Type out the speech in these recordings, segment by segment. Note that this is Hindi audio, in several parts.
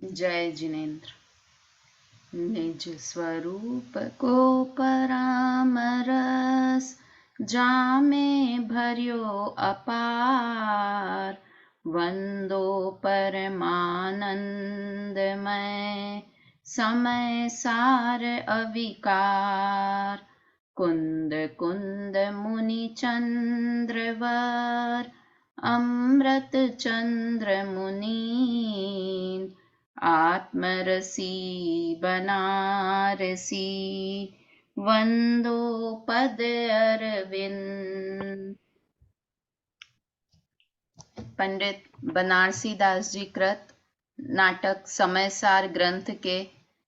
जय जिनेन्द्र। निज स्वरूप को परामरस, जामे भर्यो अपार। वंदो परमानंदमय, समय सार अविकार। कुंद कुंद मुनि चंद्रवर, अमृत चंद्र मुनीन। आत्मरसी बनारसी, वंदो पद अरविंद। पंडित बनारसी दास जी कृत नाटक समयसार ग्रंथ के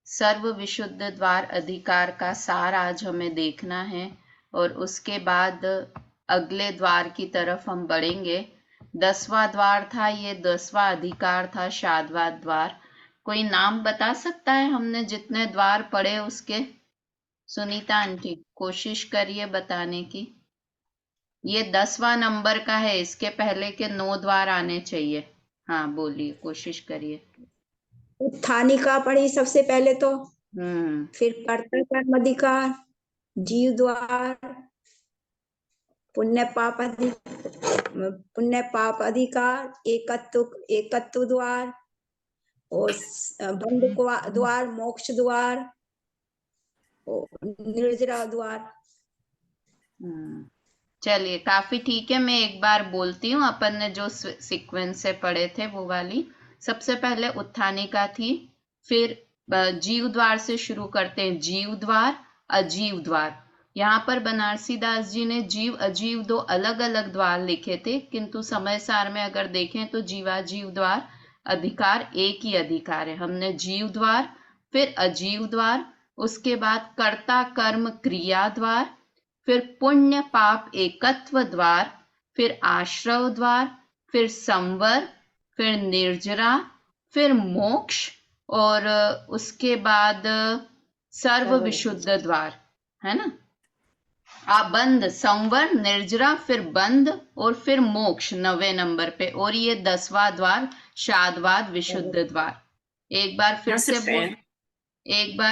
सर्व विशुद्ध द्वार अधिकार का सार आज हमें देखना है, और उसके बाद अगले द्वार की तरफ हम बढ़ेंगे। 10वां द्वार था ये, 10वां अधिकार था शाद्वाद द्वार। कोई नाम बता सकता है हमने जितने द्वार पढ़े उसके? सुनीता आंटी कोशिश करिए बताने की। ये 10वां नंबर का है, इसके पहले के 9 द्वार आने चाहिए। हाँ बोलिए, कोशिश करिए। उत्थानिका पढ़ी सबसे पहले तो, फिर कर्ता कर्म अधिकार, जीव द्वार, पुण्य पाप अधिकार, एकत्व द्वार, और बंध द्वार, मोक्ष द्वार, निर्जरा द्वार। चलिए काफी ठीक है, मैं एक बार बोलती हूँ। अपन ने जो सीक्वेंस से पढ़े थे वो वाली। सबसे पहले उत्थानिका थी, फिर जीव द्वार से शुरू करते हैं। जीव द्वार, अजीव द्वार। यहाँ पर बनारसी दास जी ने जीव अजीव 2 अलग अलग द्वार लिखे थे, किंतु समय सार में अगर देखें तो जीवाजीव द्वार अधिकार एक ही अधिकार है। हमने जीव द्वार, फिर अजीव द्वार, उसके बाद कर्ता कर्म क्रिया द्वार, फिर पुण्य पाप एकत्व द्वार, फिर आश्रव द्वार, फिर संवर, फिर निर्जरा, फिर मोक्ष, और उसके बाद सर्व विशुद्ध द्वार, है ना। बंद, संवर, निर्जरा, फिर बंद, और फिर मोक्ष 9वें नंबर पे, और ये 10वां द्वार शाद्वाद विशुद्ध द्वार। एक बार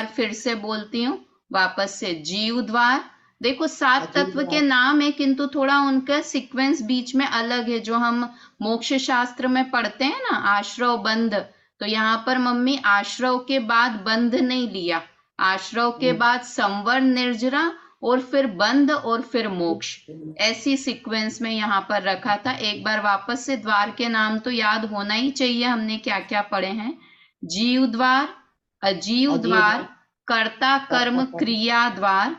फिर से बोलती हूँ वापस से। जीव द्वार, देखो 7 तत्व के नाम है, किंतु थोड़ा उनका सीक्वेंस बीच में अलग है, जो हम मोक्ष शास्त्र में पढ़ते हैं ना, आश्रव बंध। तो यहाँ पर मम्मी आश्रव के बाद बंध नहीं लिया, आश्रव के बाद संवर, निर्जरा, और फिर बंध, और फिर मोक्ष, ऐसी सीक्वेंस में यहाँ पर रखा था। एक बार वापस से द्वार के नाम तो याद होना ही चाहिए, हमने क्या क्या पढ़े हैं। जीव द्वार, अजीव द्वार, कर्ता कर्म क्रिया द्वार,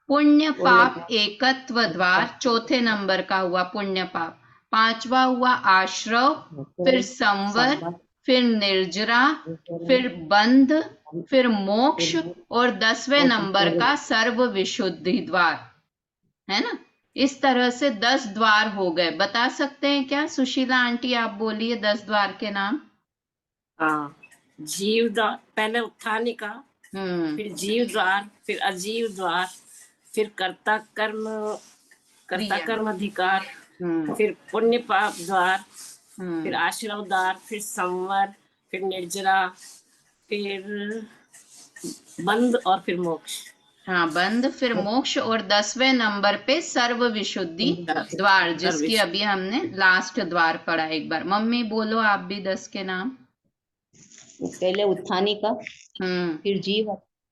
पुण्य पाप एकत्व द्वार, चौथे नंबर का हुआ पुण्य पाप। 5वां हुआ आश्रव, फिर संवर, फिर निर्जरा, फिर बंध, फिर मोक्ष, और 10वें नंबर का सर्व विशुद्धि द्वार, है ना। इस तरह से 10 द्वार हो गए। बता सकते हैं क्या सुशीला आंटी? आप बोलिए 10 द्वार के नाम। जीव द्वार पहले उत्थानिका, फिर जीव द्वार, फिर अजीव द्वार, फिर कर्ता कर्म अधिकार, फिर पुण्य पाप द्वार, फिर आश्रव द्वार, फिर संवर, फिर निर्जरा, फिर बंद, और फिर मोक्ष। हाँ, बंद, फिर मोक्ष, और 10वें नंबर पे सर्व विशुद्धि द्वार, जिसकी अभी हमने लास्ट द्वार पढ़ा। एक बार मम्मी बोलो आप भी 10 के नाम। पहले उत्थानिका, फिर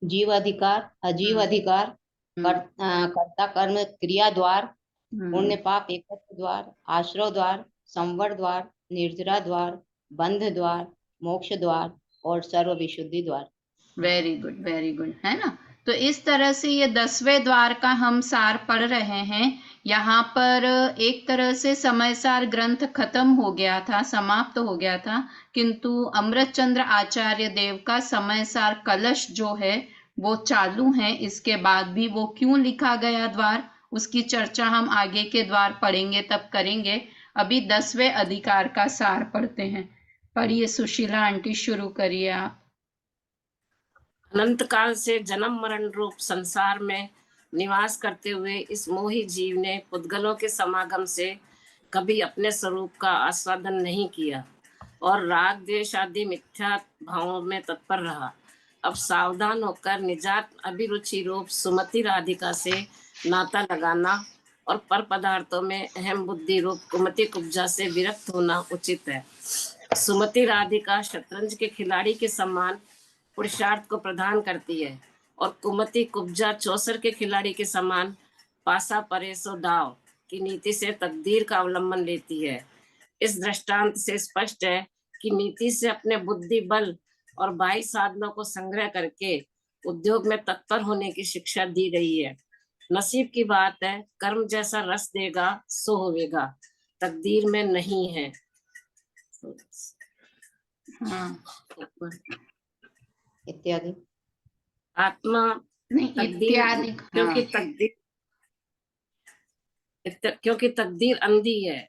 जीव अधिकार, अजीव अधिकार, कर्ता कर्म क्रिया द्वार, पुण्य पाप एकत्व द्वार, आश्रव द्वार, संवर द्वार, निर्जरा द्वार, बंध द्वार, मोक्ष द्वार, और सर्व विशुद्धि द्वार। वेरी गुड, वेरी गुड, है ना। तो इस तरह से ये 10वें द्वार का हम सार पढ़ रहे हैं। यहाँ पर एक तरह से समयसार ग्रंथ खत्म हो गया था, समाप्त हो गया था, किंतु अमृतचंद्र आचार्य देव का समयसार कलश जो है वो चालू है। इसके बाद भी वो क्यों लिखा गया द्वार, उसकी चर्चा हम आगे के द्वार पढ़ेंगे तब करेंगे। अभी 10वें अधिकार का सार पढ़ते हैं। पढ़िए सुशीला आंटी, शुरू करिए आप। अनंत काल से जन्म मरण रूप संसार में निवास करते हुए इस मोही जीव ने पुद्गलों के समागम से कभी अपने स्वरूप का आस्वादन नहीं किया। और राग द्वेष आदि मिथ्या भावों में तत्पर रहा। अब सावधान होकर निजात अभिरुचि रूप सुमति राधिका से नाता लगाना और पर पदार्थों में अहम बुद्धि रूप कुमति कुब्जा से विरक्त होना उचित है। सुमति राधिका शतरंज के खिलाड़ी के समान पुरुषार्थ को प्रदान करती है और कुमति कुब्जा चौसर के खिलाड़ी के समान पासा परेसो दाव की नीति से तकदीर का अवलंबन लेती है। इस दृष्टांत से स्पष्ट है कि नीति से अपने बुद्धि बल और बाह्य साधनों को संग्रह करके उद्योग में तत्पर होने की शिक्षा दी गई है। नसीब की बात है, कर्म जैसा रस देगा सो होवेगा, तकदीर में नहीं है। इत्यादि आत्मा नहीं, तकदीर इत्यादि, क्योंकि तकदीर अंधी है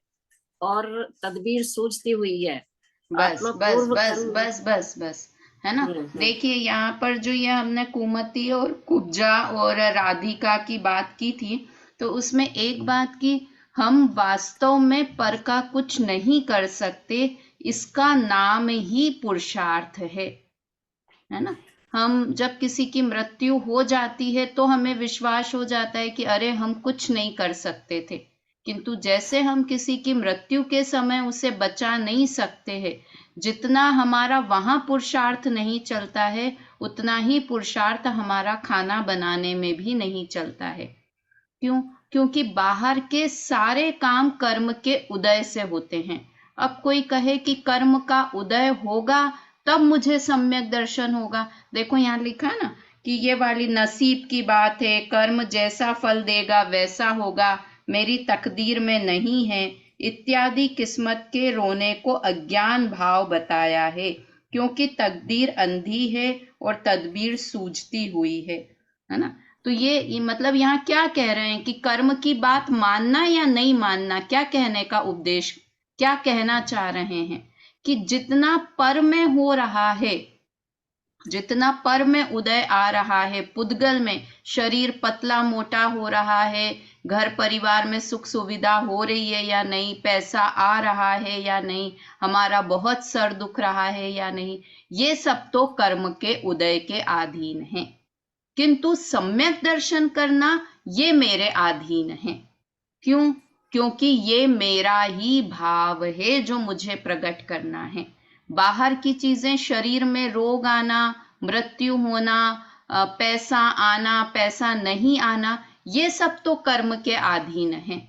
और तदबीर सूझती हुई है। बस बस बस बस बस बस, है ना। देखिए यहाँ पर जो ये हमने कुमति और कुब्जा और राधिका की बात की थी, तो उसमें एक बात की, हम वास्तव में पर का कुछ नहीं कर सकते, इसका नाम ही पुरुषार्थ है ना। हम जब किसी की मृत्यु हो जाती है तो हमें विश्वास हो जाता है कि अरे हम कुछ नहीं कर सकते थे, किंतु जैसे हम किसी की मृत्यु के समय उसे बचा नहीं सकते हैं, जितना हमारा वहां पुरुषार्थ नहीं चलता है, उतना ही पुरुषार्थ हमारा खाना बनाने में भी नहीं चलता है। क्यों? क्योंकि बाहर के सारे काम कर्म के उदय से होते हैं। अब कोई कहे कि कर्म का उदय होगा तब मुझे सम्यक दर्शन होगा, देखो यहाँ लिखा है ना कि ये वाली नसीब की बात है, कर्म जैसा फल देगा वैसा होगा, मेरी तकदीर में नहीं है, इत्यादि किस्मत के रोने को अज्ञान भाव बताया है, क्योंकि तकदीर अंधी है और तदबीर सूझती हुई है ना। तो ये मतलब यहाँ क्या कह रहे हैं कि कर्म की बात मानना या नहीं मानना, क्या कहने का उपदेश, क्या कहना चाह रहे हैं कि जितना पर में हो रहा है, जितना पर में उदय आ रहा है, पुद्गल में शरीर पतला मोटा हो रहा है, घर परिवार में सुख सुविधा हो रही है या नहीं, पैसा आ रहा है या नहीं, हमारा बहुत सर दुख रहा है या नहीं, ये सब तो कर्म के उदय के अधीन है, किंतु सम्यक दर्शन करना ये मेरे अधीन है। क्यों? क्योंकि ये मेरा ही भाव है जो मुझे प्रकट करना है। बाहर की चीजें, शरीर में रोग आना, मृत्यु होना, पैसा आना, पैसा नहीं आना, ये सब तो कर्म के अधीन है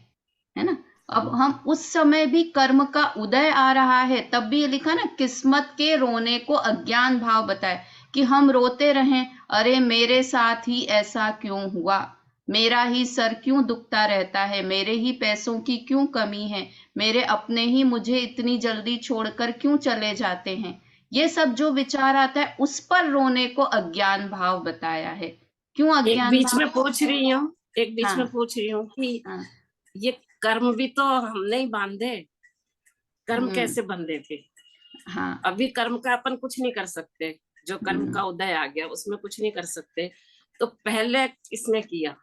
ना। अब हम उस समय भी कर्म का उदय आ रहा है, तब भी ये लिखा ना, किस्मत के रोने को अज्ञान भाव बताए, कि हम रोते रहें, अरे मेरे साथ ही ऐसा क्यों हुआ, मेरा ही सर क्यों दुखता रहता है, मेरे ही पैसों की क्यों कमी है, मेरे अपने ही मुझे इतनी जल्दी छोड़कर क्यों चले जाते हैं, ये सब जो विचार आता है उस पर रोने को अज्ञान भाव बताया है। क्यों अज्ञान बीच भाव? में पूछ रही हूँ, में पूछ रही हूँ कि ये कर्म भी तो हमने ही बांधे, कर्म कैसे बंधे थे? अभी कर्म का अपन कुछ नहीं कर सकते, जो कर्म का उदय आ गया उसमें कुछ नहीं कर सकते, तो पहले किसने किया?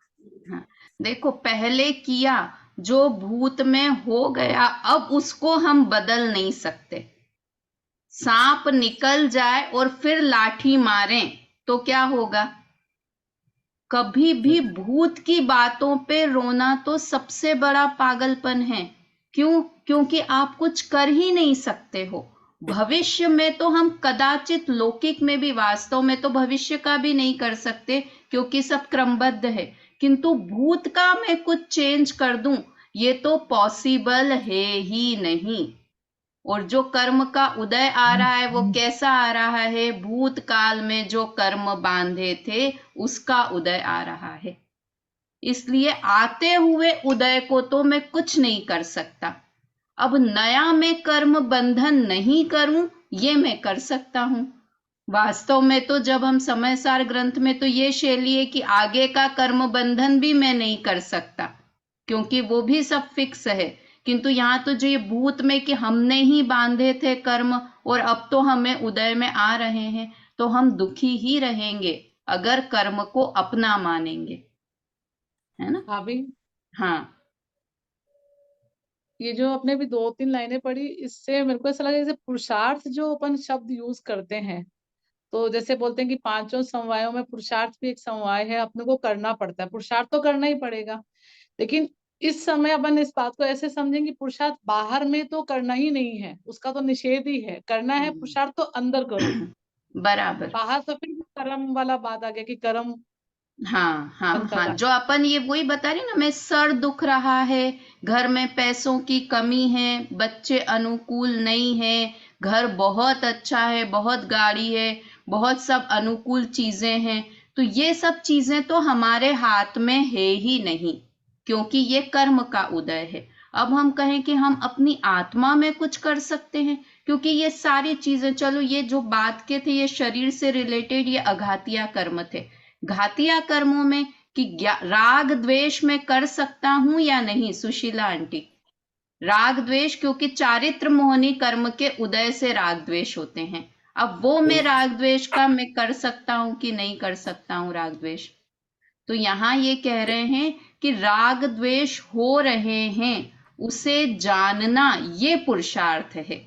देखो, पहले किया जो भूत में हो गया, अब उसको हम बदल नहीं सकते। सांप निकल जाए और फिर लाठी मारें तो क्या होगा? कभी भी भूत की बातों पे रोना तो सबसे बड़ा पागलपन है। क्यों? क्योंकि आप कुछ कर ही नहीं सकते हो। भविष्य में तो हम कदाचित, लौकिक में भी, वास्तव में तो भविष्य का भी नहीं कर सकते क्योंकि सब क्रमबद्ध है, किंतु भूत का मैं कुछ चेंज कर दूं, ये तो पॉसिबल है ही नहीं। और जो कर्म का उदय आ रहा है वो कैसा आ रहा है? भूतकाल में जो कर्म बांधे थे उसका उदय आ रहा है। इसलिए आते हुए उदय को तो मैं कुछ नहीं कर सकता। अब नया मैं कर्म बंधन नहीं करूं, ये मैं कर सकता हूं। वास्तव में तो जब हम समय सार ग्रंथ में तो ये शैली है कि आगे का कर्म बंधन भी मैं नहीं कर सकता, क्योंकि वो भी सब फिक्स है। किंतु यहाँ तो जो ये भूत में कि हमने ही बांधे थे कर्म और अब तो हमें उदय में आ रहे हैं, तो हम दुखी ही रहेंगे अगर कर्म को अपना मानेंगे, है ना। भाभी, हाँ, ये जो आपने भी 2-3 लाइनें पढ़ी, इससे मेरे को ऐसा लगा जैसे पुरुषार्थ जो अपन शब्द यूज करते हैं, तो जैसे बोलते हैं कि 5 समवायों में पुरुषार्थ भी एक समवाय है, अपने को करना पड़ता है, पुरुषार्थ तो करना ही पड़ेगा। लेकिन इस समय अपन इस बात को ऐसे समझें कि पुरुषार्थ बाहर में तो करना ही नहीं है, उसका तो निषेध ही है, करना है पुरुषार्थ तो अंदर करो, बराबर। बाहर तो फिर कर्म वाला बात आ गया कि कर्म हाँ हाँ अपन हाँ, करना। जो अपन ये वही बता रही ना, मैं सर दुख रहा है, घर में पैसों की कमी है, बच्चे अनुकूल नहीं है, घर बहुत अच्छा है, बहुत गाड़ी है, बहुत सब अनुकूल चीजें हैं, तो ये सब चीजें तो हमारे हाथ में है ही नहीं, क्योंकि ये कर्म का उदय है। अब हम कहें कि हम अपनी आत्मा में कुछ कर सकते हैं, क्योंकि ये सारी चीजें, चलो ये जो बात के थे ये शरीर से रिलेटेड, ये अघातिया कर्म थे। घातिया कर्मों में कि राग द्वेष में कर सकता हूं या नहीं, सुशीला आंटी? राग द्वेष, क्योंकि चारित्र मोहनी कर्म के उदय से राग द्वेष होते हैं। अब वो मैं राग द्वेष का मैं कर सकता हूं कि नहीं कर सकता हूं राग द्वेष? तो यहाँ ये कह रहे हैं कि राग द्वेष हो रहे हैं, उसे जानना ये पुरुषार्थ है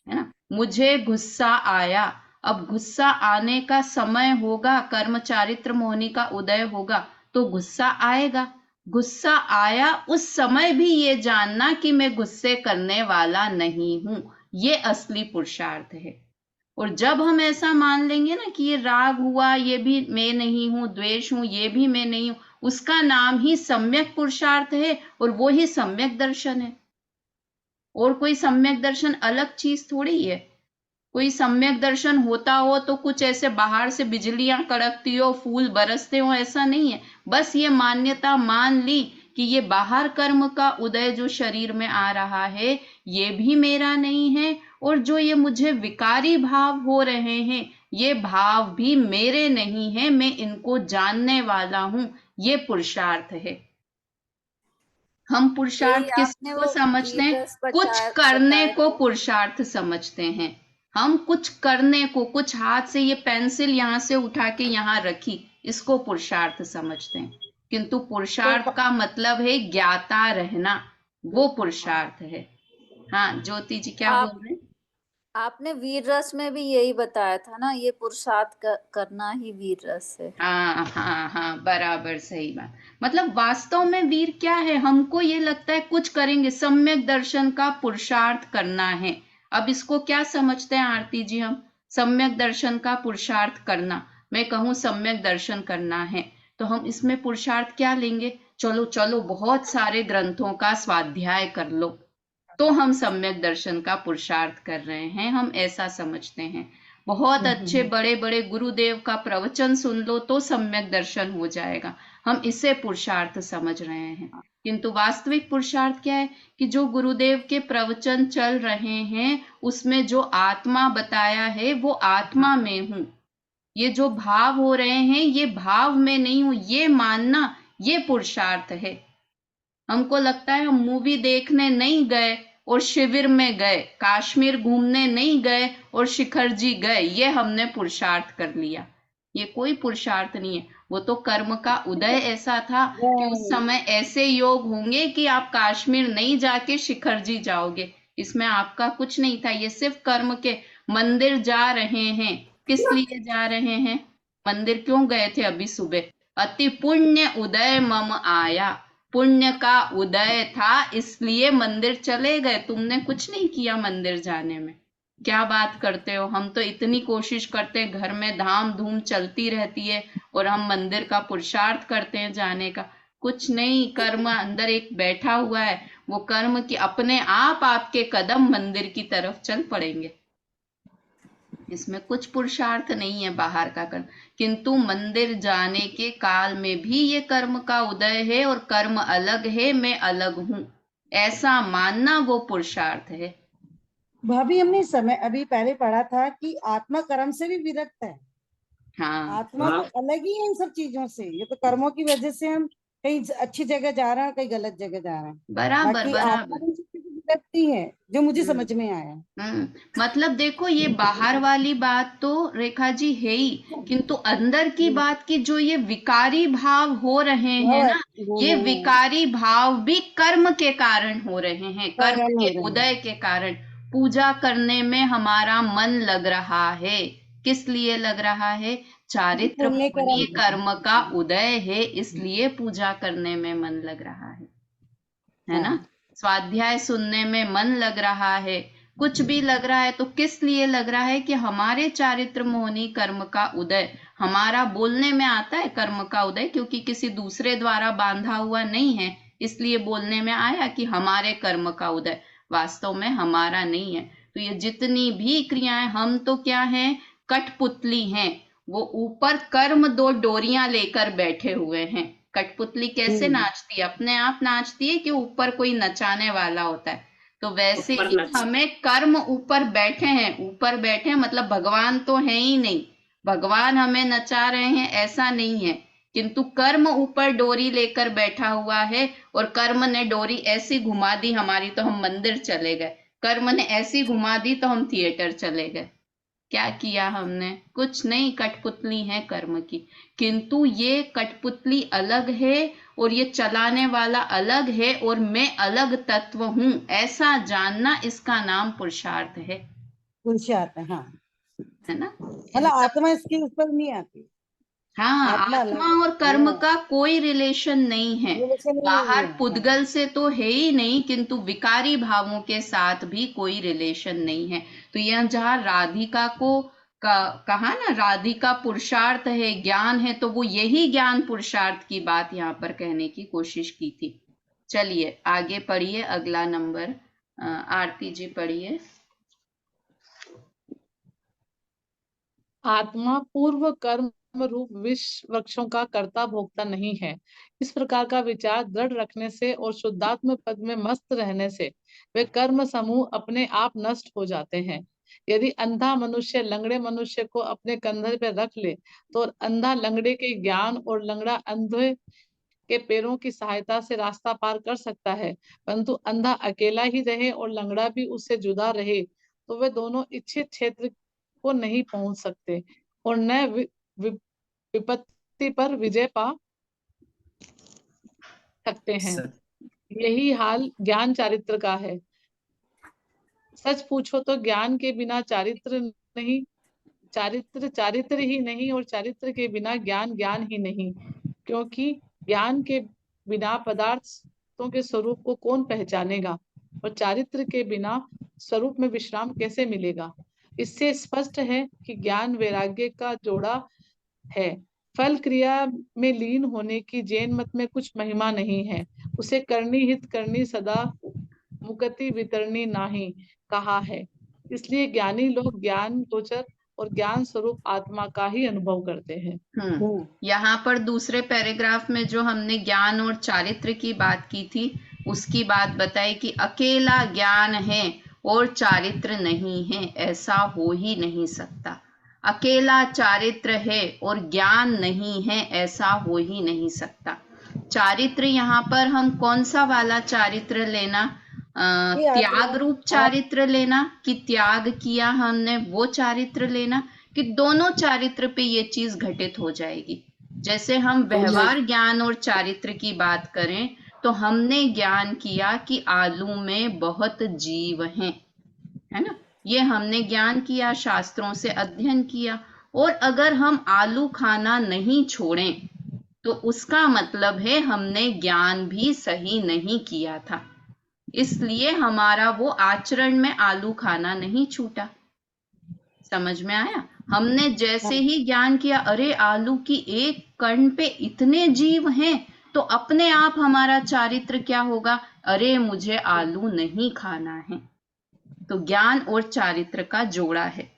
ना। मुझे गुस्सा आया, अब गुस्सा आने का समय होगा, कर्म चारित्र मोहनी का उदय होगा तो गुस्सा आएगा। गुस्सा आया, उस समय भी ये जानना कि मैं गुस्से करने वाला नहीं हूं, ये असली पुरुषार्थ है। और जब हम ऐसा मान लेंगे ना कि ये राग हुआ, ये भी मैं नहीं हूं, द्वेष हूं, ये भी मैं नहीं हूं, उसका नाम ही सम्यक पुरुषार्थ है, और वो ही सम्यक दर्शन है। और कोई सम्यक दर्शन अलग चीज थोड़ी है। कोई सम्यक दर्शन होता हो तो कुछ ऐसे बाहर से बिजलियां कड़कती हो, फूल बरसते हो, ऐसा नहीं है। बस ये मान्यता मान ली कि ये बाहर कर्म का उदय जो शरीर में आ रहा है, ये भी मेरा नहीं है, और जो ये मुझे विकारी भाव हो रहे हैं, ये भाव भी मेरे नहीं है, मैं इनको जानने वाला हूं, ये पुरुषार्थ है। हम पुरुषार्थ यही आपने किसको वो समझते हैं? वीररस कुछ करने बताया को था। पुरुषार्थ समझते हैं हम। कुछ करने को, कुछ हाथ से ये पेंसिल यहाँ से उठा के यहाँ रखी, इसको पुरुषार्थ समझते हैं। किंतु पुरुषार्थ का मतलब है ज्ञाता रहना, वो पुरुषार्थ है। हाँ ज्योति जी क्या आप बोल रहे हैं? आपने वीर रस में भी यही बताया था ना, ये पुरुषार्थ करना ही वीर रस है। हाँ हाँ हाँ, बराबर, सही बात। मतलब वास्तव में वीर क्या है? हमको ये लगता है कुछ करेंगे, सम्यक दर्शन का पुरुषार्थ करना है। अब इसको क्या समझते हैं आरती जी हम? सम्यक दर्शन का पुरुषार्थ करना, मैं कहूँ सम्यक दर्शन करना है, तो हम इसमें पुरुषार्थ क्या लेंगे? चलो चलो बहुत सारे ग्रंथों का स्वाध्याय कर लो, तो हम सम्यक दर्शन का पुरुषार्थ कर रहे हैं, हम ऐसा समझते हैं। बहुत अच्छे बड़े बड़े गुरुदेव का प्रवचन सुन लो तो सम्यक दर्शन हो जाएगा, हम इसे पुरुषार्थ समझ रहे हैं। किंतु वास्तविक पुरुषार्थ क्या है? कि जो गुरुदेव के प्रवचन चल रहे हैं, उसमें जो आत्मा बताया है वो आत्मा में हूं, ये जो भाव हो रहे हैं ये भाव में नहीं हूं, ये मानना, ये पुरुषार्थ है। हमको लगता है हम मूवी देखने नहीं गए और शिविर में गए, काश्मीर घूमने नहीं गए और शिखर जी गए, ये हमने पुरुषार्थ कर लिया। ये कोई पुरुषार्थ नहीं है, वो तो कर्म का उदय ऐसा था कि उस समय ऐसे योग होंगे कि आप काश्मीर नहीं जाके शिखर जी जाओगे, इसमें आपका कुछ नहीं था। ये सिर्फ कर्म के। मंदिर जा रहे हैं, किस लिए जा रहे हैं? मंदिर क्यों गए थे अभी सुबह? अति पुण्य उदय मम आया, पुण्य का उदय था इसलिए मंदिर चले गए। तुमने कुछ नहीं किया मंदिर जाने में, क्या बात करते हो? हम तो इतनी कोशिश करते हैं, घर में धाम धूम चलती रहती है और हम मंदिर का पुरुषार्थ करते हैं जाने का। कुछ नहीं, कर्म अंदर एक बैठा हुआ है, वो कर्म की अपने आप आपके कदम मंदिर की तरफ चल पड़ेंगे। इसमें कुछ पुरुषार्थ नहीं है बाहर का कर्म। किंतु मंदिर जाने के काल में भी ये कर्म का उदय है, और कर्म अलग है, मैं अलग हूं, ऐसा मानना वो पुरुषार्थ है। भाभी हमने समय अभी पहले पढ़ा था कि आत्मा कर्म से भी विरक्त है। हाँ आत्मा तो अलग ही है इन सब चीजों से। ये तो कर्मों की वजह से हम कहीं अच्छी जगह जा रहे हैं, कहीं गलत जगह जा रहे हैं। बराबर बाकी आत्मा बराबर। इन सब चीजों से लगती है, जो मुझे समझ में आया। मतलब देखो ये बाहर वाली बात तो रेखा जी है ही, किंतु अंदर की बात की जो ये विकारी भाव हो रहे हैं ना, ये विकारी भाव भी कर्म के कारण हो रहे हैं, कर्म के उदय के कारण। पूजा करने में हमारा मन लग रहा है, किस लिए लग रहा है? चारित्र पुण्य कर्म का उदय है, इसलिए पूजा करने में मन लग रहा है ना? स्वाध्याय सुनने में मन लग रहा है, कुछ भी लग रहा है तो किस लिए लग रहा है? कि हमारे चारित्र मोहनी कर्म का उदय, हमारा बोलने में आता है कर्म का उदय, क्योंकि किसी दूसरे द्वारा बांधा हुआ नहीं है, इसलिए बोलने में आया कि हमारे कर्म का उदय, वास्तव में हमारा नहीं है। तो ये जितनी भी क्रियाएं, हम तो क्या है? कठपुतली हैं, वो ऊपर कर्म दो डोरियां लेकर बैठे हुए हैं। कठपुतली कैसे नाचती है? अपने आप नाचती है कि ऊपर कोई नचाने वाला होता है? तो वैसे ही हमें कर्म ऊपर बैठे हैं, ऊपर बैठे मतलब भगवान तो है ही नहीं, भगवान हमें नचा रहे हैं ऐसा नहीं है, किंतु कर्म ऊपर डोरी लेकर बैठा हुआ है, और कर्म ने डोरी ऐसी घुमा दी हमारी तो हम मंदिर चले गए, कर्म ने ऐसी घुमा दी तो हम थिएटर चले गए। क्या किया हमने? कुछ नहीं, कठपुतली है कर्म की। किंतु ये कठपुतली अलग है और ये चलाने वाला अलग है, और मैं अलग तत्व हूं, ऐसा जानना, इसका नाम पुरुषार्थ है। पुरुषार्थ, हाँ, है ना? मतलब आत्मा इसके ऊपर नहीं आती। हाँ, आत्मा और कर्म का कोई रिलेशन नहीं है, बाहर पुद्गल से तो है ही नहीं, किंतु विकारी भावों के साथ भी कोई रिलेशन नहीं है। तो यह जहाँ राधिका को कहा ना, राधिका पुरुषार्थ है, ज्ञान है, तो वो यही ज्ञान पुरुषार्थ की बात यहाँ पर कहने की कोशिश की थी। चलिए आगे पढ़िए, अगला नंबर आरती जी पढ़िए। आत्मा पूर्व कर्म रूप विष वृक्षों का कर्ता भोक्ता नहीं है। इस प्रकार का विचार दृढ़ रखने से और शुद्धात्म पद में मस्त रहने से वे कर्म समूह अपने आप नष्ट हो जाते हैं। यदि अंधा मनुष्य लंगड़े मनुष्य को अपने कंधे पर रख ले तो अंधा लंगड़े के ज्ञान और लंगड़ा अंधे के पैरों की सहायता से रास्ता पार कर सकता है, परंतु अंधा अकेला ही रहे और लंगड़ा भी उससे जुदा रहे तो वे दोनों इच्छित क्षेत्र को नहीं पहुंच सकते और न विपत्ति पर विजय पा सकते हैं। यही हाल ज्ञान चारित्र का है। सच पूछो तो ज्ञान के बिना चारित्र नहीं, चारित्र ही नहीं, और चारित्र के बिना ज्ञान ज्ञान ही नहीं, क्योंकि ज्ञान के बिना पदार्थों के स्वरूप को कौन पहचानेगा, और चारित्र के बिना स्वरूप में विश्राम कैसे मिलेगा। इससे स्पष्ट है कि ज्ञान वैराग्य का जोड़ा है। फल क्रिया में लीन होने की जैन मत में कुछ महिमा नहीं है। उसे करनी हित करनी सदा मुक्ति वितरणी नाही कहा है। इसलिए ज्ञानी लोग ज्ञान गोचर और ज्ञान स्वरूप आत्मा का ही अनुभव करते हैं। यहाँ पर दूसरे पैराग्राफ में जो हमने ज्ञान और चारित्र की बात की थी, उसकी बात बताई कि अकेला ज्ञान है और चारित्र नहीं है, ऐसा हो ही नहीं सकता। अकेला चारित्र है और ज्ञान नहीं है, ऐसा हो ही नहीं सकता। चारित्र यहाँ पर हम कौन सा वाला चारित्र लेना? त्याग रूप चारित्र लेना, कि त्याग किया हमने वो चारित्र लेना, कि दोनों चारित्र पे ये चीज घटित हो जाएगी। जैसे हम व्यवहार ज्ञान और चारित्र की बात करें तो हमने ज्ञान किया कि आलू में बहुत जीव हैं, है ना, ये हमने ज्ञान किया, शास्त्रों से अध्ययन किया। और अगर हम आलू खाना नहीं छोड़ें तो उसका मतलब है हमने ज्ञान भी सही नहीं किया था, इसलिए हमारा वो आचरण में आलू खाना नहीं छूटा। समझ में आया? हमने जैसे ही ज्ञान किया, अरे आलू की एक कण पे इतने जीव हैं, तो अपने आप हमारा चारित्र क्या होगा? अरे मुझे आलू नहीं खाना है। तो ज्ञान और चारित्र का जोड़ा है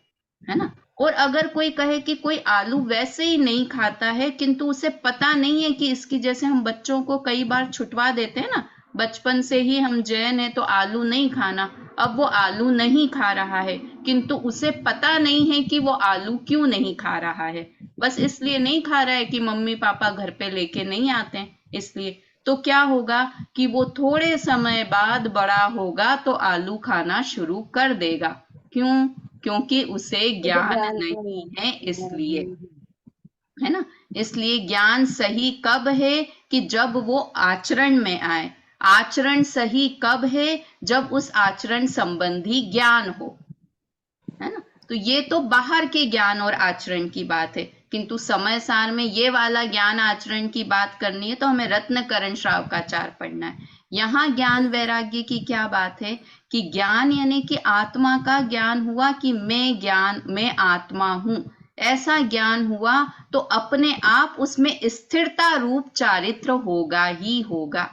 ना। और अगर कोई कहे कि कोई आलू वैसे ही नहीं खाता है, किंतु उसे पता नहीं है कि इसकी, जैसे हम बच्चों को कई बार छुटवा देते हैं ना, बचपन से ही हम जैन है तो आलू नहीं खाना, अब वो आलू नहीं खा रहा है, किंतु उसे पता नहीं है कि वो आलू क्यों नहीं खा रहा है, बस इसलिए नहीं खा रहा है कि मम्मी पापा घर पे लेके नहीं आते हैं, इसलिए। तो क्या होगा कि वो थोड़े समय बाद बड़ा होगा तो आलू खाना शुरू कर देगा। क्यों? क्योंकि उसे ज्ञान नहीं है, इसलिए, है ना। इसलिए ज्ञान सही कब है कि जब वो आचरण में आए। आचरण सही कब है? जब उस आचरण संबंधी ज्ञान हो, है ना। तो ये तो बाहर के ज्ञान और आचरण की बात है, किंतु समय सार में ये वाला ज्ञान आचरण की बात करनी है तो हमें रत्नकरण श्रावकाचार पढ़ना है। यहाँ ज्ञान वैराग्य की क्या बात है कि ज्ञान यानी कि आत्मा का ज्ञान हुआ कि मैं आत्मा हूं, ऐसा ज्ञान हुआ तो अपने आप उसमें स्थिरता रूप चारित्र होगा ही होगा।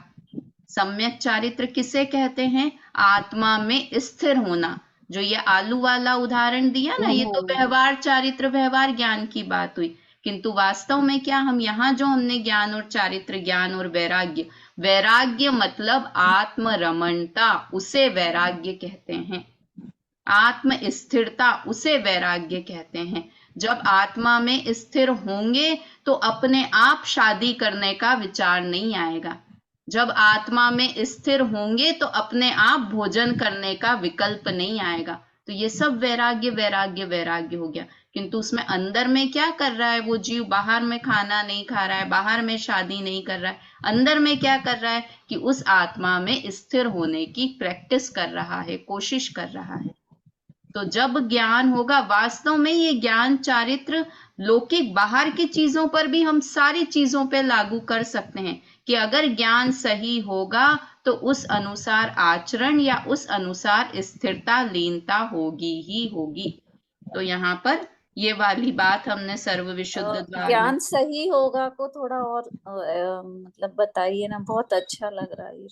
सम्यक चारित्र किसे कहते हैं? आत्मा में स्थिर होना। जो ये आलू वाला उदाहरण दिया ना, ये तो व्यवहार चारित्र व्यवहार ज्ञान की बात हुई, किंतु वास्तव में क्या हम यहाँ जो हमने ज्ञान और चारित्र, ज्ञान और वैराग्य, वैराग्य मतलब आत्म रमणता, उसे वैराग्य कहते हैं। आत्म स्थिरता, उसे वैराग्य कहते हैं। जब आत्मा में स्थिर होंगे तो अपने आप शादी करने का विचार नहीं आएगा। जब आत्मा में स्थिर होंगे तो अपने आप भोजन करने का विकल्प नहीं आएगा। तो ये सब वैराग्य वैराग्य वैराग्य हो गया, किंतु उसमें अंदर में क्या कर रहा है वो जीव? बाहर में खाना नहीं खा रहा है, बाहर में शादी नहीं कर रहा है, अंदर में क्या कर रहा है कि उस आत्मा में स्थिर होने की प्रैक्टिस कर रहा है, कोशिश कर रहा है। तो जब ज्ञान होगा, वास्तव में ये ज्ञान चारित्र लौकिक बाहर की चीजों पर भी हम सारी चीजों पे लागू कर सकते हैं कि अगर ज्ञान सही होगा तो उस अनुसार आचरण या उस अनुसार स्थिरता, लीनता होगी ही होगी। तो यहाँ पर ये वाली बात हमने सर्व विशुद्ध द्वार ज्ञान सही होगा को थोड़ा और मतलब बताइए ना, बहुत अच्छा लग रहा है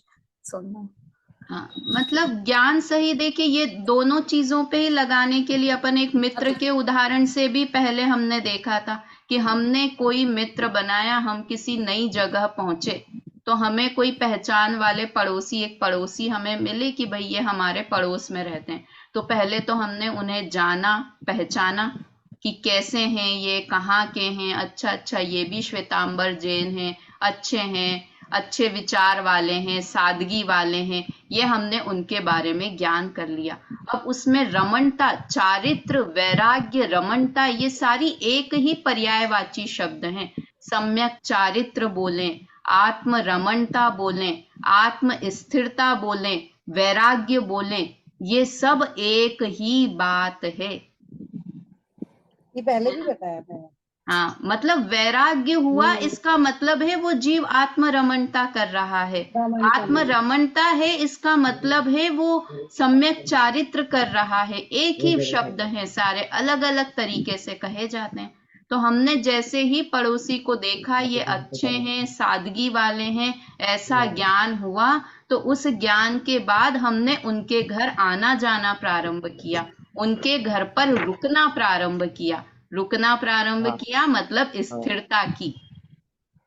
सुनना। हाँ, मतलब ज्ञान सही, देखिए ये दोनों चीजों पे ही लगाने के लिए अपन एक मित्र के उदाहरण से भी पहले हमने देखा था कि हमने कोई मित्र बनाया, हम किसी नई जगह पहुंचे तो हमें कोई पहचान वाले पड़ोसी, एक पड़ोसी हमें मिले कि भाई ये हमारे पड़ोस में रहते हैं। तो पहले तो हमने उन्हें जाना, पहचाना कि कैसे हैं ये, कहाँ के हैं, अच्छा ये भी श्वेतांबर जैन हैं, अच्छे हैं, अच्छे विचार वाले हैं, सादगी वाले हैं, ये हमने उनके बारे में ज्ञान कर लिया। अब उसमें रमणता, चारित्र, वैराग्य, रमणता, ये सारी एक ही पर्यायवाची शब्द हैं। सम्यक चारित्र बोलें, आत्म रमणता बोलें, आत्म स्थिरता बोलें, वैराग्य बोलें, ये सब एक ही बात है। ये पहले भी बताया था। हाँ, मतलब वैराग्य हुआ, इसका मतलब है वो जीव आत्म रमणता कर रहा है। आत्म रमणता है, इसका मतलब है वो सम्यक चारित्र कर रहा है। एक ही शब्द है, सारे अलग अलग तरीके से कहे जाते हैं। तो हमने जैसे ही पड़ोसी को देखा ये अच्छे हैं, सादगी वाले हैं, ऐसा ज्ञान हुआ, तो उस ज्ञान के बाद हमने उनके घर आना जाना प्रारंभ किया, उनके घर पर रुकना प्रारंभ किया। रुकना प्रारंभ किया मतलब स्थिरता की,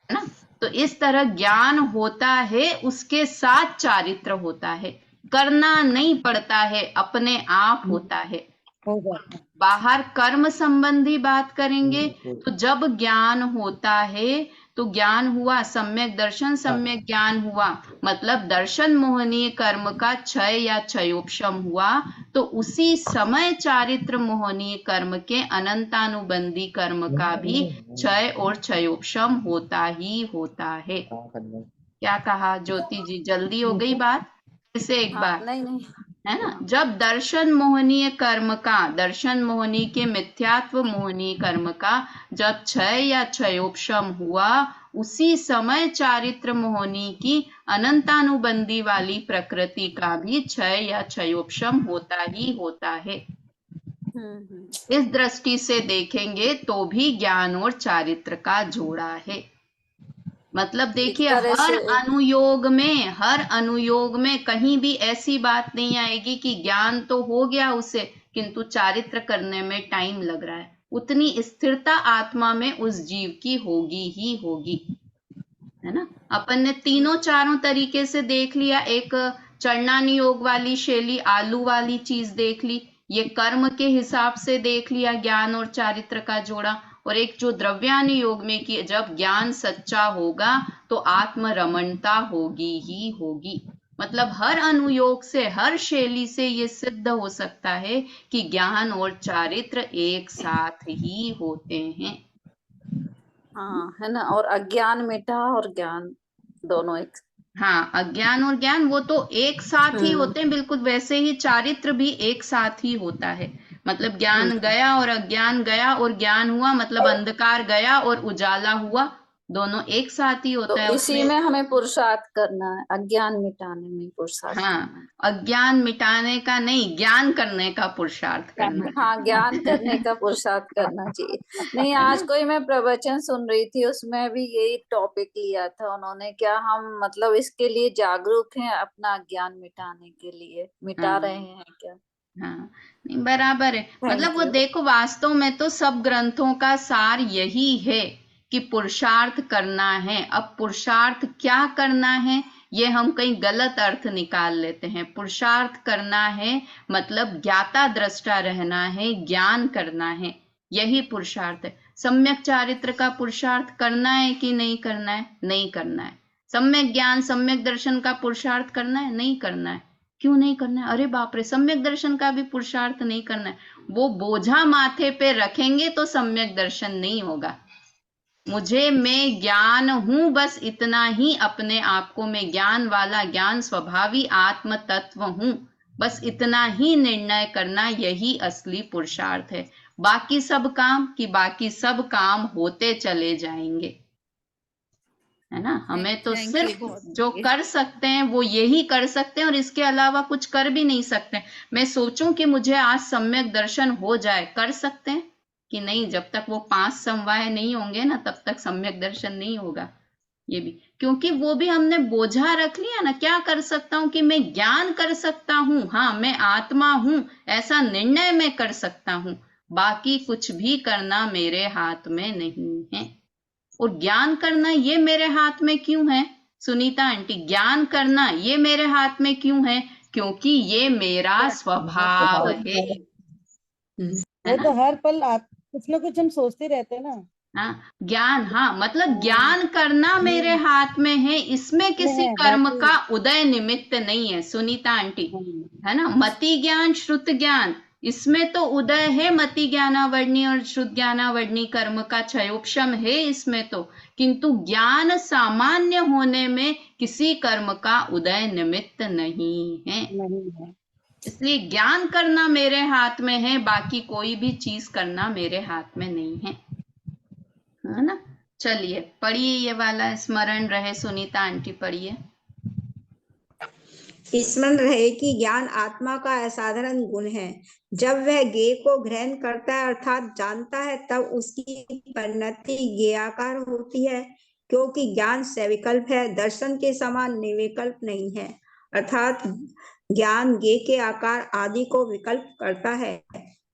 है ना। तो इस तरह ज्ञान होता है, उसके साथ चारित्र होता है, करना नहीं पड़ता है, अपने आप होता है। बाहर कर्म संबंधी बात करेंगे तो जब ज्ञान होता है तो ज्ञान हुआ, सम्यक दर्शन, सम्यक ज्ञान हुआ, मतलब दर्शन मोहनीय कर्म का क्षय या क्षयोपशम हुआ, तो उसी समय चारित्र मोहनीय कर्म के अनंतानुबंधी कर्म का भी क्षय और क्षयोपशम होता ही होता है। क्या कहा ज्योति जी? जल्दी हो गई बात? फिर से एक बार, नहीं, है ना। जब दर्शन मोहनीय कर्म का, दर्शन मोहनी के मिथ्यात्व मोहनीय कर्म का जब क्षय या क्षयोपशम हुआ, उसी समय चारित्र मोहनी की अनंतानुबंधी वाली प्रकृति का भी क्षय या क्षयोपशम होता ही होता है। इस दृष्टि से देखेंगे तो भी ज्ञान और चारित्र का जोड़ा है। मतलब देखिए हर अनुयोग में कहीं भी ऐसी बात नहीं आएगी कि ज्ञान तो हो गया उसे, किंतु चारित्र करने में टाइम लग रहा है। उतनी स्थिरता आत्मा में उस जीव की होगी ही होगी, है ना। अपन ने तीनों चारों तरीके से देख लिया। एक चरणानुयोग वाली शैली, आलू वाली चीज देख ली, ये कर्म के हिसाब से देख लिया ज्ञान और चारित्र का जोड़ा, और एक जो द्रव्यानुयोग में कि जब ज्ञान सच्चा होगा तो आत्मरमणता होगी ही होगी। मतलब हर अनुयोग से, हर शैली से ये सिद्ध हो सकता है कि ज्ञान और चारित्र एक साथ ही होते हैं। हाँ, है ना। और अज्ञान मिटा और ज्ञान दोनों एक। हाँ, अज्ञान और ज्ञान वो तो एक साथ ही होते हैं, बिल्कुल वैसे ही चारित्र भी एक साथ ही होता है। मतलब ज्ञान गया और अज्ञान गया और ज्ञान हुआ, मतलब अंधकार गया और उजाला हुआ, दोनों एक साथ ही तो होता है। इसी उसमें में हमें पुरुषार्थ करना है, अज्ञान मिटाने में पुरुषार्थ करना हाँ, अज्ञान मिटाने का नहीं, ज्ञान करने का पुरुषार्थ करना है। हाँ, ज्ञान करने का पुरुषार्थ करना चाहिए। नहीं, आज कोई मैं प्रवचन सुन रही थी, उसमें भी यही टॉपिक लिया था उन्होंने। क्या हम मतलब इसके लिए जागरूक हैं, अपना ज्ञान मिटाने के लिए मिटा रहे हैं क्या? हाँ, नहीं बराबर है। मतलब वो you. देखो, वास्तव में तो सब ग्रंथों का सार यही है कि पुरुषार्थ करना है। अब पुरुषार्थ क्या करना है, ये हम कहीं गलत अर्थ निकाल लेते हैं। पुरुषार्थ करना है मतलब ज्ञाता दृष्टा रहना है, ज्ञान करना है, यही पुरुषार्थ है। सम्यक चारित्र का पुरुषार्थ करना है कि नहीं करना है? नहीं करना है। सम्यक ज्ञान, सम्यक दर्शन का पुरुषार्थ करना है? नहीं करना है। क्यों नहीं करना है? अरे बाप रे, सम्यक दर्शन का भी पुरुषार्थ नहीं करना है। वो बोझा माथे पे रखेंगे तो सम्यक दर्शन नहीं होगा। मुझे मैं ज्ञान हूं, बस इतना ही अपने आप को मैं ज्ञान वाला, ज्ञान स्वभावी आत्म तत्व हूं, बस इतना ही निर्णय करना, यही असली पुरुषार्थ है। बाकी सब काम होते चले जाएंगे, है ना। हमें तो सिर्फ जो कर सकते हैं वो यही कर सकते हैं और इसके अलावा कुछ कर भी नहीं सकते। मैं सोचूं कि मुझे आज सम्यक दर्शन हो जाए, कर सकते हैं कि नहीं? जब तक वो 5 समवाय नहीं होंगे ना, तब तक सम्यक दर्शन नहीं होगा। ये भी क्योंकि वो भी हमने बोझा रख लिया ना। क्या कर सकता हूं कि मैं ज्ञान कर सकता हूं, हाँ मैं आत्मा हूं, ऐसा निर्णय मैं कर सकता हूं, बाकी कुछ भी करना मेरे हाथ में नहीं है। और ज्ञान करना ये मेरे हाथ में क्यों है सुनीता आंटी? ज्ञान करना ये मेरे हाथ में क्यों है? क्योंकि ये मेरा स्वभाव है वो ना। तो हर पल कुछ ना कुछ हम सोचते रहते हैं ना। हाँ, ज्ञान, हाँ मतलब ज्ञान करना मेरे हाथ में है, इसमें किसी है कर्म बाकी। का उदय निमित्त नहीं है सुनीता आंटी, है ना। मति ज्ञान, श्रुत ज्ञान, इसमें तो उदय है मति ज्ञानावर्णी और श्रुत ज्ञानावर्णी कर्म का क्षयोपशम है इसमें तो, किंतु ज्ञान सामान्य होने में किसी कर्म का उदय निमित्त नहीं है। इसलिए ज्ञान करना मेरे हाथ में है, बाकी कोई भी चीज करना मेरे हाथ में नहीं है ना। चलिए पढ़िए ये वाला, स्मरण रहे सुनीता आंटी, पढ़िए। स्मरण रहे कि ज्ञान आत्मा का असाधारण गुण है। जब वह ज्ञेय को ग्रहण करता है अर्थात जानता है, तब उसकी परिणति ज्ञेयाकार होती है, क्योंकि ज्ञान सविकल्प है, दर्शन के समान निर्विकल्प नहीं है। अर्थात ज्ञान ज्ञेय के आकार आदि को विकल्प करता है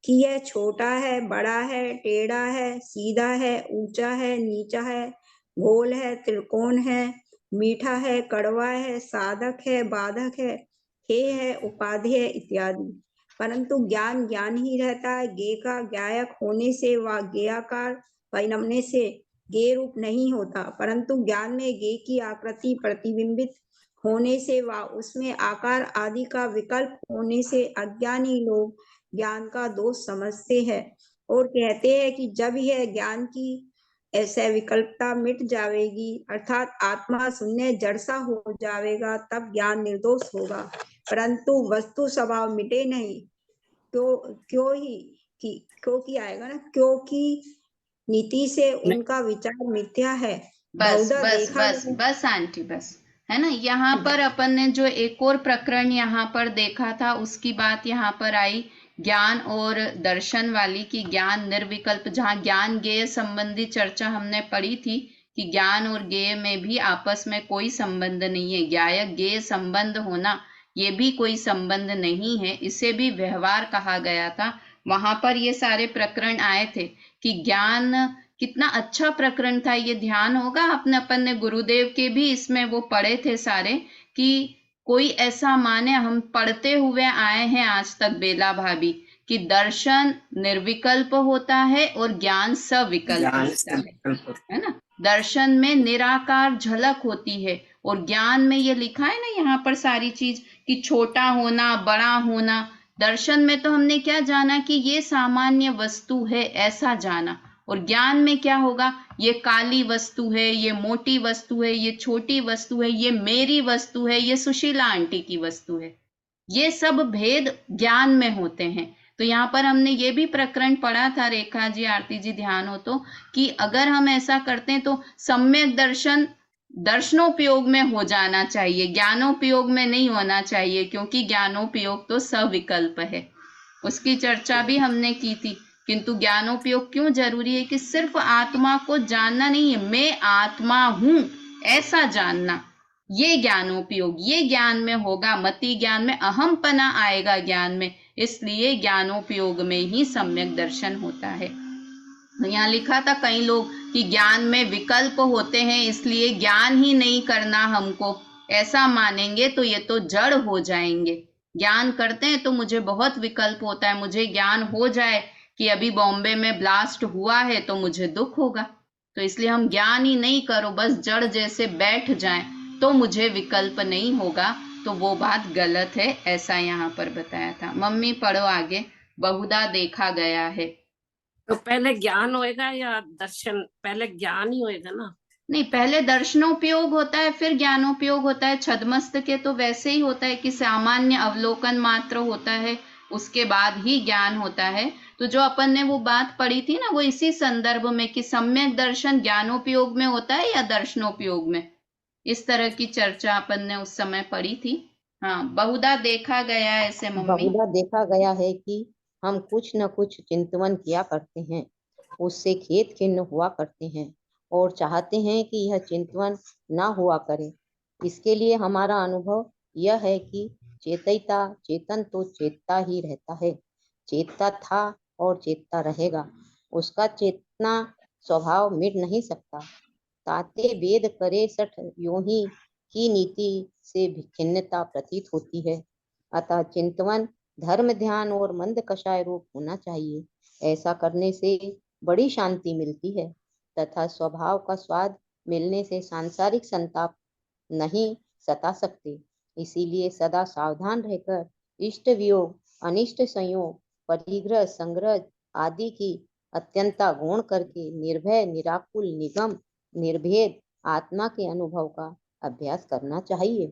कि यह छोटा है, बड़ा है, टेढ़ा है, सीधा है, ऊंचा है, नीचा है, गोल है, त्रिकोण है, मीठा है, कड़वा है, साधक है, बाधक है, हेय है, उपाधि है इत्यादि। परंतु ज्ञान ज्ञान ही रहता है। ज्ञेय का ज्ञायक होने से व ज्ञेयाकार परिणमने से ज्ञेय रूप नहीं होता, परंतु ज्ञान में ज्ञेय की आकृति प्रतिबिंबित होने से व उसमें आकार आदि का विकल्प होने से अज्ञानी लोग ज्ञान का दोष समझते हैं और कहते हैं कि जब यह ज्ञान की ऐसे विकल्पता मिट जाएगी, अर्थात आत्मा शून्य जड़ सा हो जाएगा, तब ज्ञान निर्दोष होगा। परंतु वस्तु स्वभाव मिटे नहीं। क्योंकि आएगा ना, क्योंकि नीति से उनका विचार मिथ्या है। बस बहुधा बस देखा बस बस आंटी, बस, है ना। यहाँ पर अपन ने जो एक और प्रकरण यहाँ पर देखा था, उसकी बात यहाँ पर आई, ज्ञान और दर्शन वाली, की ज्ञान निर्विकल्प, जहाँ ज्ञान ज्ञेय संबंधी चर्चा हमने पढ़ी थी कि ज्ञान और ज्ञेय में भी आपस में कोई संबंध नहीं है, ज्ञायक ज्ञेय संबंध होना ये भी कोई संबंध नहीं है, इसे भी व्यवहार कहा गया था। वहां पर ये सारे प्रकरण आए थे कि ज्ञान, कितना अच्छा प्रकरण था ये, ध्यान होगा अपने, अपन ने गुरुदेव के भी इसमें वो पढ़े थे सारे, कि कोई ऐसा माने, हम पढ़ते हुए आए हैं आज तक बेला भाभी, कि दर्शन निर्विकल्प होता है और ज्ञान सविकल्प होता है ना। दर्शन में निराकार झलक होती है और ज्ञान में ये लिखा है ना यहाँ पर सारी चीज कि छोटा होना, बड़ा होना। दर्शन में तो हमने क्या जाना कि ये सामान्य वस्तु है, ऐसा जाना। और ज्ञान में क्या होगा, ये काली वस्तु है, ये मोटी वस्तु है, ये छोटी वस्तु है, ये मेरी वस्तु है, ये सुशीला आंटी की वस्तु है। ये सब भेद ज्ञान में होते हैं। तो यहाँ पर हमने ये भी प्रकरण पढ़ा था, रेखा जी, आरती जी, ध्यान हो तो, कि अगर हम ऐसा करते हैं तो सम्यक दर्शन दर्शनोपयोग में हो जाना चाहिए, ज्ञानोपयोग में नहीं होना चाहिए, क्योंकि ज्ञानोपयोग तो सविकल्प है। उसकी चर्चा भी हमने की थी। किंतु ज्ञानोपयोग क्यों जरूरी है कि सिर्फ आत्मा को जानना नहीं है, मैं आत्मा हूं ऐसा जानना, ये ज्ञानोपयोग, ये ज्ञान में होगा। मति ज्ञान में अहमपना आएगा ज्ञान में, इसलिए ज्ञानोपयोग में ही सम्यक दर्शन होता है। यहाँ लिखा था कई लोग कि ज्ञान में विकल्प होते हैं, इसलिए ज्ञान ही नहीं करना हमको, ऐसा मानेंगे तो ये तो जड़ हो जाएंगे। ज्ञान करते हैं तो मुझे बहुत विकल्प होता है, मुझे ज्ञान हो जाए कि अभी बॉम्बे में ब्लास्ट हुआ है तो मुझे दुख होगा, तो इसलिए हम ज्ञान ही नहीं करो, बस जड़ जैसे बैठ जाएं तो मुझे विकल्प नहीं होगा, तो वो बात गलत है, ऐसा यहाँ पर बताया था। मम्मी पढ़ो आगे। बहुधा देखा गया है। तो पहले ज्ञान होएगा या दर्शन? पहले ज्ञान ही होएगा ना? नहीं, पहले दर्शनोपयोग होता है, फिर ज्ञानोपयोग होता है। छद्मस्त के तो वैसे ही होता है कि सामान्य अवलोकन मात्र होता है, उसके बाद ही ज्ञान होता है। तो जो अपन ने वो बात पढ़ी थी ना, वो इसी संदर्भ में कि सम्यक दर्शन ज्ञानोपयोग में होता है या दर्शनोपयोग में, इस तरह की चर्चा अपन ने उस समय पढ़ी थी। हाँ, बहुधा देखा गया है ऐसे मम्मी। बहुधा देखा गया है कि हम कुछ न कुछ चिंतन किया करते हैं, उससे खेद खिन्न हुआ करते हैं और चाहते हैं कि यह चिंतन न हुआ करे। इसके लिए हमारा अनुभव यह है कि चेतयिता चेतन तो चेतता ही रहता है, चेतता था और चेतता रहेगा, उसका चेतना स्वभाव मिट नहीं सकता। ताते वेद करे सठ यूं ही की नीति से भिन्नता प्रतीत होती है। अतः चिंतवन धर्म ध्यान और मंद कषाय रूप होना चाहिए। ऐसा करने से बड़ी शांति मिलती है तथा स्वभाव का स्वाद मिलने से सांसारिक संताप नहीं सता सकते। इसीलिए सदा सावधान रहकर इष्ट वियोग, अनिष्ट संयोग, परिग्रह, संग्रह आदि की अत्यंता गुण करके निर्भय, निराकुल, निगम, निर्भेद आत्मा के अनुभव का अभ्यास करना चाहिए।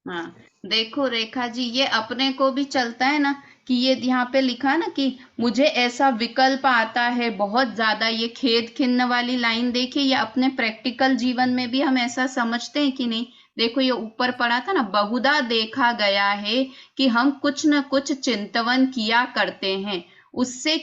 हाँ, देखो रेखा जी, ये अपने को भी चलता है ना कि ये यहाँ पे लिखा है ना कि मुझे ऐसा विकल्प आता है बहुत ज्यादा, ये खेद खिन्न वाली लाइन देखिए, ये अपने प्रैक्टिकल जीवन में भी हम ऐसा समझते हैं कि नहीं। देखो ये ऊपर पढ़ा था ना, बहुधा देखा गया है कि हम कुछ न कुछ चिंतवन किया करते हैं, उससे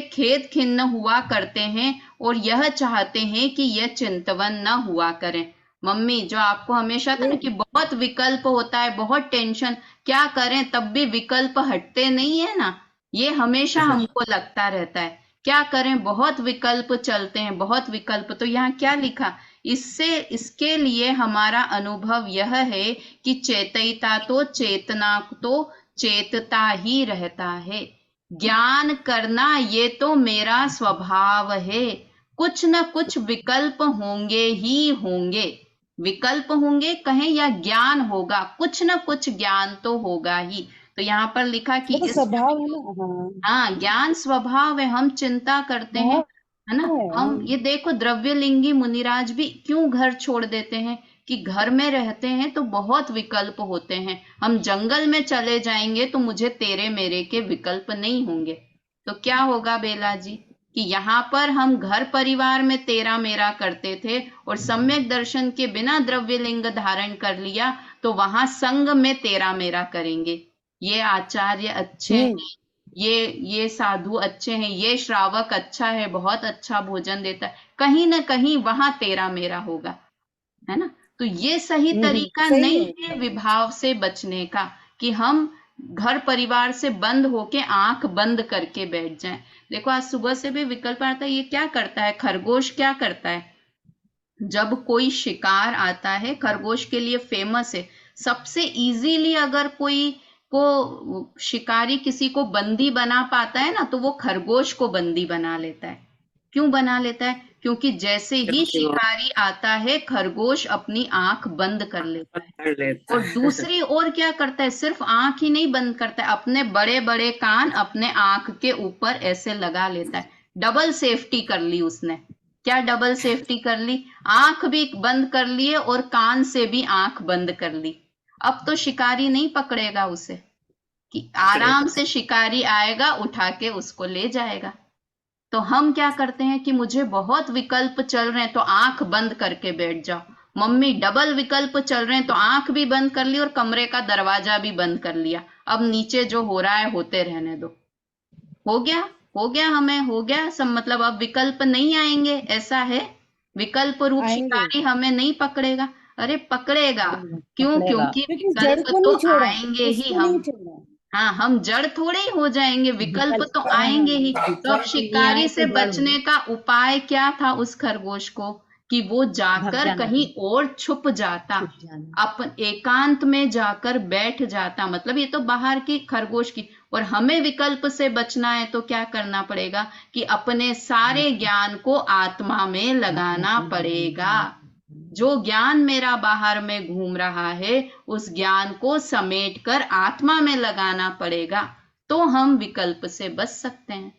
खेद खिन्न हुआ करते हैं और यह चाहते हैं कि यह चिंतवन न हुआ करें। मम्मी, जो आपको हमेशा था ना कि बहुत विकल्प होता है, बहुत टेंशन, क्या करें तब भी विकल्प हटते नहीं है ना, ये हमेशा हमको लगता रहता है, क्या करें बहुत विकल्प चलते हैं, बहुत विकल्प। तो यहाँ क्या लिखा, इसके लिए हमारा अनुभव यह है कि चेतयिता तो चेतना तो चेतता ही रहता है, ज्ञान करना ये तो मेरा स्वभाव है, कुछ न कुछ विकल्प होंगे ही होंगे, विकल्प होंगे कहें या ज्ञान होगा, कुछ न कुछ ज्ञान तो होगा ही। तो यहाँ पर लिखा कि तो स्वभाव है ना। हाँ, ज्ञान स्वभाव है, हम चिंता करते हैं, है ना। हम ये देखो द्रव्यलिंगी मुनिराज भी क्यों घर छोड़ देते हैं कि घर में रहते हैं तो बहुत विकल्प होते हैं, हम जंगल में चले जाएंगे तो मुझे तेरे मेरे के विकल्प नहीं होंगे। तो क्या होगा बेला जी कि यहाँ पर हम घर परिवार में तेरा मेरा करते थे और सम्यक दर्शन के बिना द्रव्यलिंग धारण कर लिया तो वहां संग में तेरा मेरा करेंगे। ये आचार्य अच्छे हैं, ये साधु अच्छे हैं, ये श्रावक अच्छा है, बहुत अच्छा भोजन देता है, कहीं ना कहीं वहां तेरा मेरा होगा, है ना। तो ये सही तरीका सही नहीं है। है विभाव से बचने का कि हम घर परिवार से बंद होके आंख बंद करके बैठ जाएं। देखो आज सुबह से भी विकल्प आता है, ये क्या करता है, खरगोश क्या करता है, जब कोई शिकार आता है, खरगोश के लिए फेमस है, सबसे इजीली अगर कोई शिकारी किसी को बंदी बना पाता है ना, तो वो खरगोश को बंदी बना लेता है। क्यों बना लेता है? क्योंकि जैसे ही शिकारी आता है, खरगोश अपनी आंख बंद कर लेता है। और दूसरी ओर क्या करता है, सिर्फ आंख ही नहीं बंद करता है, अपने बड़े बड़े कान अपने आंख के ऊपर ऐसे लगा लेता है। डबल सेफ्टी कर ली उसने। क्या डबल सेफ्टी कर ली? आंख भी बंद कर लिए और कान से भी आंख बंद कर ली। अब तो शिकारी नहीं पकड़ेगा उसे, कि आराम से शिकारी आएगा, उठा के उसको ले जाएगा। तो हम क्या करते हैं कि मुझे बहुत विकल्प चल रहे हैं तो आंख बंद करके बैठ जाओ। मम्मी डबल विकल्प चल रहे हैं तो आंख भी बंद कर ली और कमरे का दरवाजा भी बंद कर लिया। अब नीचे जो हो रहा है होते रहने दो। हो गया हमें हो गया सब, मतलब अब विकल्प नहीं आएंगे, ऐसा है। विकल्प रूप आएंगे। शिकारी हमें नहीं पकड़ेगा। अरे पकड़ेगा। क्यों? पकड़ेगा। क्योंकि क्योंकि जड़ विकल्प को तो नहीं छोड़ा, आएंगे ही। उसको हम नहीं छोड़ा। हाँ, हम जड़ थोड़े ही हो जाएंगे, विकल्प तो आएंगे ही। तो अब शिकारी से बचने का उपाय क्या था उस खरगोश को, कि वो जाकर कहीं और छुप जाता, अपन एकांत में जाकर बैठ जाता। मतलब ये तो बाहर की खरगोश की। और हमें विकल्प से बचना है तो क्या करना पड़ेगा, कि अपने सारे ज्ञान को आत्मा में लगाना पड़ेगा। जो ज्ञान मेरा बाहर में घूम रहा है, उस ज्ञान को समेट कर आत्मा में लगाना पड़ेगा, तो हम विकल्प से बच सकते हैं,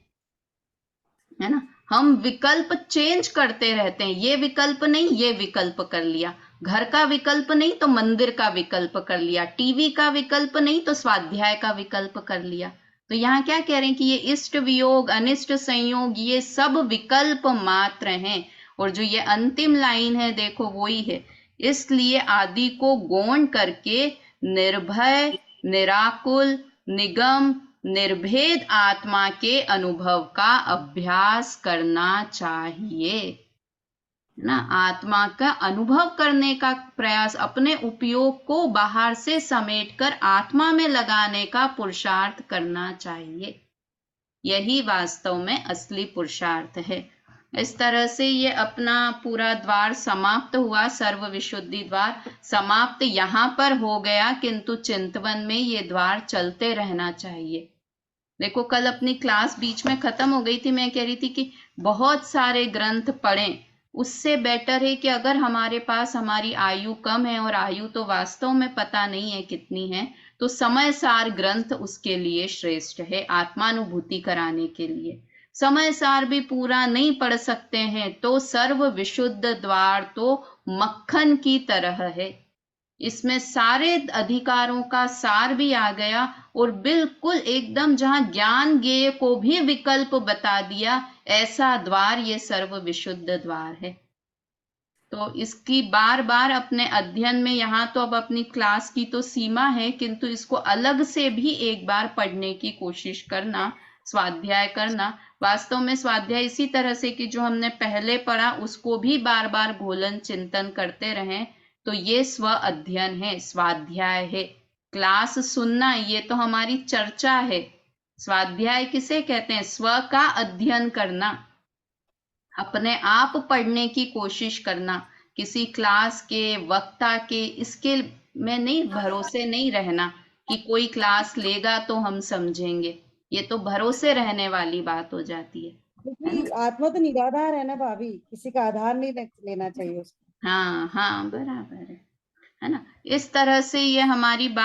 है ना। हम विकल्प चेंज करते रहते हैं, ये विकल्प नहीं ये विकल्प कर लिया, घर का विकल्प नहीं तो मंदिर का विकल्प कर लिया, टीवी का विकल्प नहीं तो स्वाध्याय का विकल्प कर लिया। तो यहाँ क्या कह रहे हैं कि ये इष्ट वियोग, अनिष्ट संयोग, ये सब विकल्प मात्र हैं। और जो ये अंतिम लाइन है देखो, वो ही है, इसलिए आदि को गौण करके निर्भय, निराकुल, निगम, निर्भेद आत्मा के अनुभव का अभ्यास करना चाहिए, ना। आत्मा का अनुभव करने का प्रयास, अपने उपयोग को बाहर से समेटकर आत्मा में लगाने का पुरुषार्थ करना चाहिए। यही वास्तव में असली पुरुषार्थ है। इस तरह से ये अपना पूरा द्वार समाप्त हुआ, सर्व विशुद्धि द्वार समाप्त यहाँ पर हो गया, किंतु चिंतवन में ये द्वार चलते रहना चाहिए। देखो कल अपनी क्लास बीच में खत्म हो गई थी, मैं कह रही थी कि बहुत सारे ग्रंथ पढ़ें, उससे बेटर है कि अगर हमारे पास हमारी आयु कम है, और आयु तो वास्तव में पता नहीं है कितनी है, तो समय सार ग्रंथ उसके लिए श्रेष्ठ है, आत्मानुभूति कराने के लिए। समय सार भी पूरा नहीं पढ़ सकते हैं तो सर्व विशुद्ध द्वार तो मक्खन की तरह है, इसमें सारे अधिकारों का सार भी आ गया, और बिल्कुल एकदम जहां ज्ञान ज्ञेय को भी विकल्प बता दिया, ऐसा द्वार ये सर्व विशुद्ध द्वार है। तो इसकी बार बार अपने अध्ययन में, यहाँ तो अब अपनी क्लास की तो सीमा है, किंतु इसको अलग से भी एक बार पढ़ने की कोशिश करना, स्वाध्याय करना। वास्तव में स्वाध्याय इसी तरह से कि जो हमने पहले पढ़ा उसको भी बार बार घोलन चिंतन करते रहें, तो ये स्व अध्ययन है, स्वाध्याय है। क्लास सुनना ये तो हमारी चर्चा है, स्वाध्याय किसे कहते हैं? स्व का अध्ययन करना, अपने आप पढ़ने की कोशिश करना, किसी क्लास के वक्ता के इसके में नहीं भरोसे नहीं रहना कि कोई क्लास लेगा तो हम समझेंगे, ये तो भरोसे रहने वाली बात हो जाती है क्योंकि आत्मा तो निराधार है ना भाभी, किसी का आधार नहीं लेना चाहिए उसको। हाँ हाँ, बराबर है ना। इस तरह से ये हमारी बात